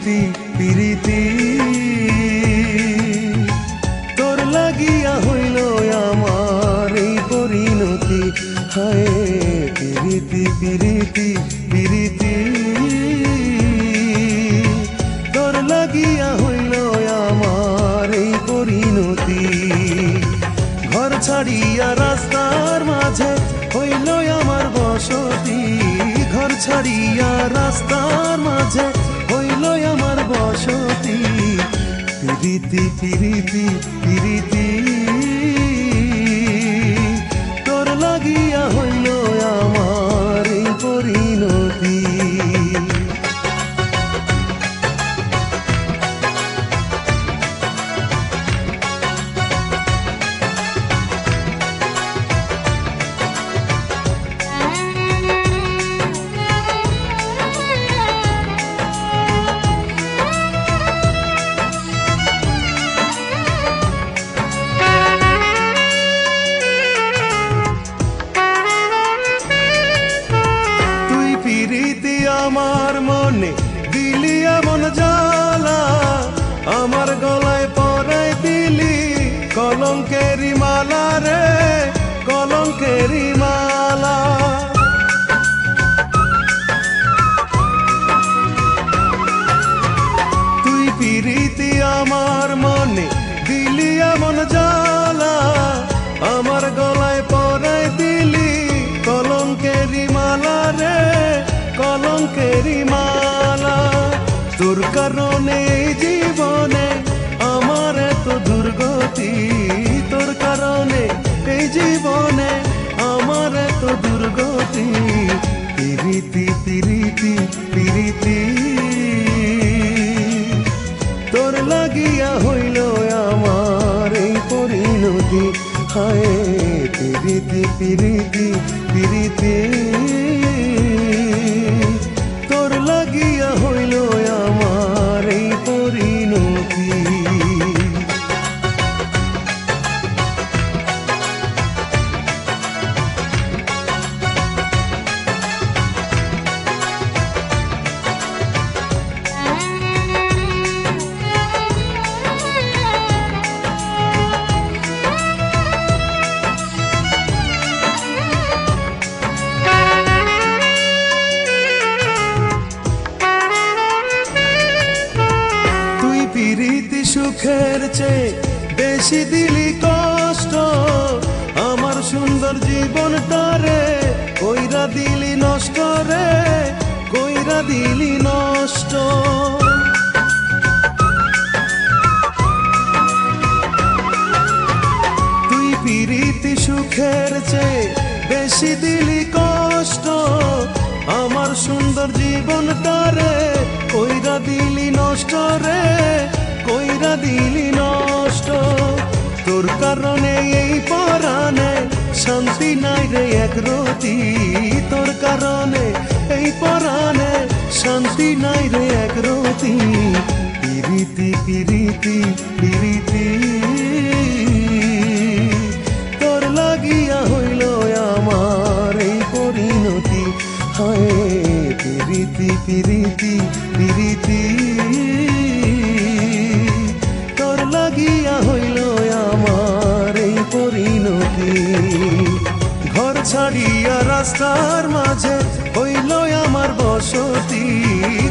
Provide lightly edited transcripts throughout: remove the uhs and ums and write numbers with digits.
পিরিতি পিরিতি তোর লাগিয়া হইল আমার এই পরিণতি হায় পিরিতি পিরিতি পিরিতি তোর লাগিয়া হইল আমার এই পরিণতি ঘর ছাড়িয়া রাস্তার মাঝে হইল আমার বসতি ঘর ছাড়িয়া রাস্তার মাঝে হইল আমার বসতি পিরিতি পিরিতি পিরিতি তোর লাগিয়া হইল আমার এই পরিণতি আমার মনে দিলি এমন জ্বালা আমার গলায় পরাই দিলি কলঙ্কেরি মালা রে কলঙ্কেরি মালা তুই পিরিতি আমার মনে দিলি এমন জ্বালা আমার গলায় পরাই দিলি কলঙ্কেরি মালা রে কলঙ্কেরি মালা তোর কারণে এই জীবনে আমার এত দুর্গতি তোর কারণে এই জীবনে আমার এত দুর্গতি পিরিতি পিরিতি পিরিতি তোর লাগিয়া হইল আমার এই পরিণতি হায় পিরিতি পিরিতি পিরিতি তোর লাগিয়া হইল আমার এই পরিণতি পিরিতি সুখের চেয়ে বেশি দিলি কষ্ট আমার সুন্দর জীবনটারে কইরা দিলি নষ্ট রে কইরা দিলি নষ্ট তুই পিরিতি সুখের চেয়ে বেশি দিলি কষ্ট আমার সুন্দর জীবনটারে কইরা দিলি নষ্ট রে কইরা দিলি নষ্ট তোর কারণে এই পরাণে শান্তি নাই রে এক রতি তোর কারণে এই পরাণে শান্তি নাই রে এক রতি পিরিতি পিরিতি পিরিতি তোর লাগিয়া হইল আমার এই পরিণতি হায় পিরিতি পিরিতি পিরিতি তোর লাগিয়া হইল আমার এই পরিণতি ঘর ছাড়িয়া রাস্তার মাঝে হইল আমার বসতি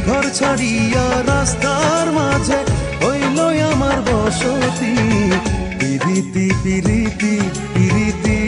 ঘর ছাড়িয়া রাস্তার মাঝে হইল আমার বসতি পিরিতি পিরিতি পিরিতি